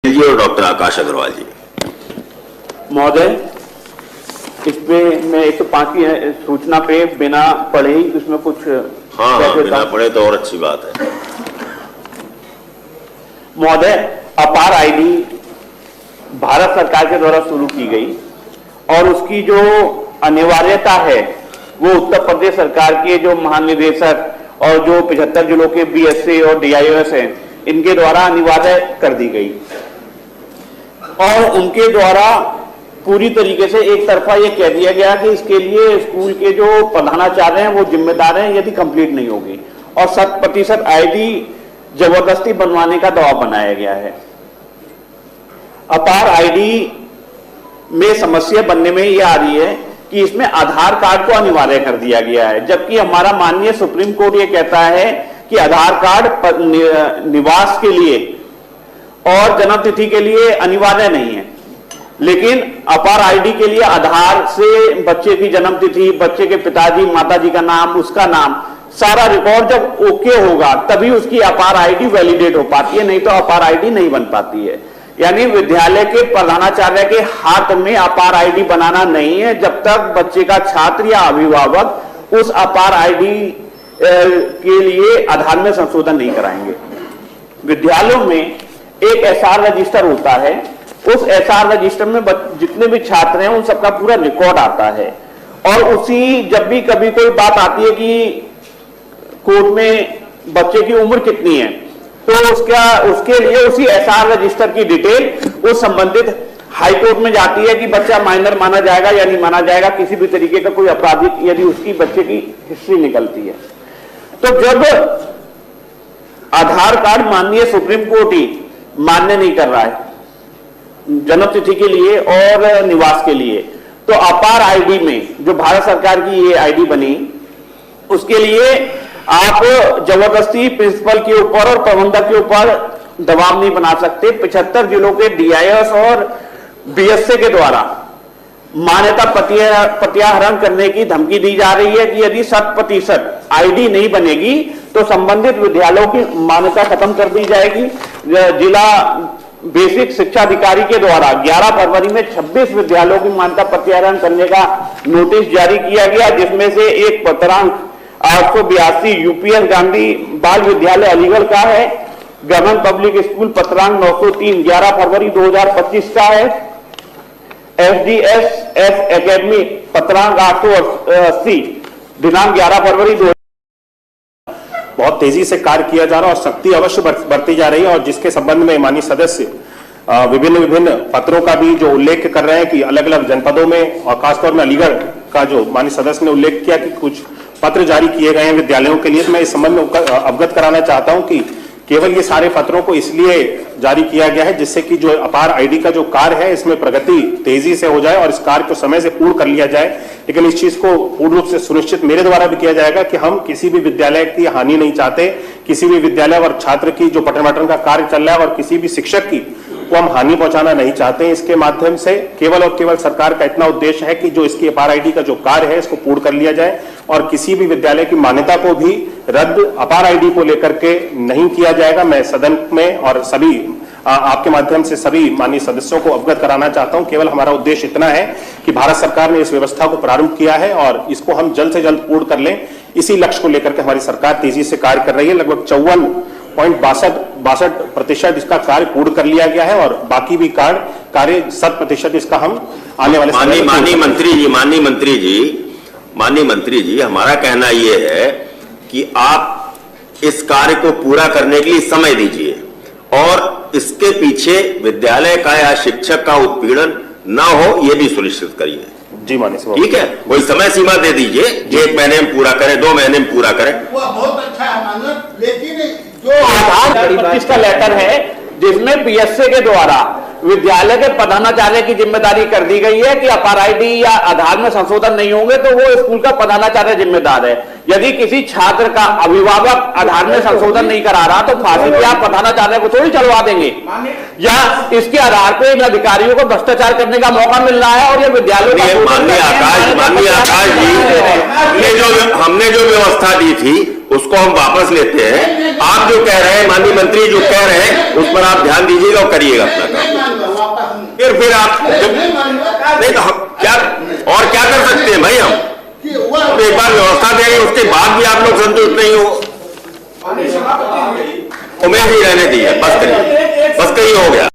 जी और डॉक्टर आकाश अग्रवाल जी। महोदय, इस पे मैं 105 की सूचना पे बिना पढ़े ही उसमें कुछ हाँ, बिना पढ़े तो और अच्छी बात है। महोदय, अपार आईडी भारत सरकार के द्वारा शुरू की गई और उसकी जो अनिवार्यता है वो उत्तर प्रदेश सरकार के जो महानिदेशक और जो 75 जिलों के बीएसए और डीआईओएस हैं इनके द्वारा अनिवार्य कर दी गई और उनके द्वारा पूरी तरीके से एक तरफा ये कह दिया गया कि इसके लिए स्कूल के जो प्रधानाचार्य हैं वो जिम्मेदार हैं यदि कंप्लीट नहीं होगी और 100% आईडी जबरदस्ती बनवाने का दबाव बनाया गया है। अपार आईडी में समस्या बनने में ये आ रही है कि इसमें आधार कार्ड को अनिवार्य कर दिया गया है, जबकि हमारा माननीय सुप्रीम कोर्ट ये कहता है कि आधार कार्ड निवास के लिए और जन्म तिथि के लिए अनिवार्य नहीं है, लेकिन अपार आईडी के लिए आधार से बच्चे की जन्म तिथि, बच्चे के पिताजी माताजी का नाम, उसका नाम, सारा रिकॉर्ड जब ओके होगा तभी उसकी अपार आईडी वैलिडेट हो पाती है, नहीं तो अपार आईडी नहीं बन पाती है। यानी विद्यालय के प्रधानाचार्य के हाथ में अपार आईडी बनाना नहीं है जब तक बच्चे का छात्र या अभिभावक उस अपार आईडी के लिए आधार में संशोधन नहीं कराएंगे। विद्यालयों में एक एसआर रजिस्टर होता है, उस एसआर रजिस्टर में जितने भी छात्र हैं उन सबका पूरा रिकॉर्ड आता है और उसी जब भी कभी कोई बात आती है कि कोर्ट में बच्चे की उम्र कितनी है तो उसके लिए उसी एसआर रजिस्टर की डिटेल उस संबंधित हाई कोर्ट में जाती है कि बच्चा माइनर माना जाएगा या नहीं माना जाएगा, किसी भी तरीके का कोई आपराधिक यदि उसकी बच्चे की हिस्ट्री निकलती है। तो जब आधार कार्ड माननीय सुप्रीम कोर्ट ही मान्य नहीं कर रहा है जन्म तिथि के लिए और निवास के लिए, तो अपार आईडी में जो भारत सरकार की ये आईडी बनी उसके लिए आप जबरदस्ती प्रिंसिपल के ऊपर और प्रबंधक के ऊपर दबाव नहीं बना सकते। 75 जिलों के डीआईएस और बीएसए के द्वारा मान्यता प्रत्याहरण करने की धमकी दी जा रही है कि यदि 100% आईडी नहीं बनेगी तो संबंधित विद्यालयों की मान्यता खत्म कर दी जाएगी। जिला बेसिक शिक्षा अधिकारी के द्वारा 11 फरवरी में 26 विद्यालयों की मान्यता प्रत्याहरण करने का नोटिस जारी किया गया, जिसमें से एक पत्रांक 882 यूपीएस गांधी बाल विद्यालय अलीगढ़ का है, गवर्नमेंट पब्लिक स्कूल पत्रांक 903 11 फरवरी 2025 का है, एसडीएसएस एकेडमी पत्रांक 880 दिनांक 11 फरवरी 2025। बहुत तेजी से कार्य किया जा रहा है और शक्ति अवश्य बढ़ती जा रही है और जिसके संबंध में माननीय सदस्य विभिन्न पत्रों का भी जो उल्लेख कर रहे हैं कि अलग अलग जनपदों में और खासतौर में अलीगढ़ का जो माननीय सदस्य ने उल्लेख किया कि कुछ पत्र जारी किए गए हैं विद्यालयों के लिए, तो मैं इस संबंध में अवगत कराना चाहता हूं कि केवल ये सारे पत्रों को इसलिए जारी किया गया है जिससे कि जो अपार आईडी का जो कार्य है इसमें प्रगति तेजी से हो जाए और इस कार्य को समय से पूर्ण कर लिया जाए। लेकिन इस चीज को पूर्ण रूप से सुनिश्चित मेरे द्वारा भी किया जाएगा कि हम किसी भी विद्यालय की हानि नहीं चाहते, किसी भी विद्यालय और छात्र की जो पठन पाठन का कार्य चल रहा है और किसी भी शिक्षक की को हम हानि पहुंचाना नहीं चाहते। इसके माध्यम से केवल और केवल सरकार का इतना उद्देश्य है कि जो इसकी अपार आईडी का जो कार्य है इसको पूर्ण कर लिया जाए और किसी भी विद्यालय की मान्यता को भी रद्द अपार आईडी को लेकर के नहीं किया जाएगा। मैं सदन में और सभी आपके माध्यम से सभी माननीय सदस्यों को अवगत कराना चाहता हूं, केवल हमारा उद्देश्य इतना है कि भारत सरकार ने इस व्यवस्था को प्रारंभ किया है और इसको हम जल्द से जल्द पूर्ण कर लें। इसी लक्ष्य को लेकर के हमारी सरकार तेजी से कार्य कर रही है। लगभग 54.62% इसका कार्य पूर्ण कर लिया गया है और बाकी भी कार्य 100% इसका हम आने वाले माननीय मंत्री जी, हमारा कहना यह है कि आप इस कार्य को पूरा करने के लिए समय दीजिए और इसके पीछे विद्यालय का या शिक्षक का उत्पीड़न न हो यह भी सुनिश्चित करिए। जी माननीय, ठीक है, कोई समय सीमा दे दीजिए, 1 महीने में पूरा करें, 2 महीने में पूरा करें। वो बहुत अच्छा है माननीय, लेकिन जो आधार 25 का लेटर है जिसमें बीएसए के द्वारा विद्यालय के प्रधानाचार्य की जिम्मेदारी कर दी गई है कि अपार आईडी या आधार में संशोधन नहीं होंगे तो वो स्कूल का प्रधानाचार्य जिम्मेदार है। यदि किसी छात्र का अभिभावक आधार में संशोधन नहीं करा रहा तो फांसी पे आप प्रधानाचार्य को थोड़ी चलवा देंगे या इसके आधार पर इन अधिकारियों को भ्रष्टाचार करने का मौका मिल रहा है और ये विद्यालयों माननीय आकाश जी, हमने जो व्यवस्था दी थी उसको हम वापस लेते हैं। आप जो कह रहे हैं, माननीय मंत्री जो कह रहे हैं, उस पर आप ध्यान दीजिएगा और करिएगा अपना नहीं काम। मानूंगा, वापस नहीं। फिर आप नहीं मानूंगा। नहीं तो हम क्या और क्या कर सकते हैं भाई? हम कि वह- तो एक बार व्यवस्था देंगे, उसके बाद भी आप लोग संतुष्ट नहीं हो, उमेश ही रहने दी है, बस करिए, बस करिए, हो गया।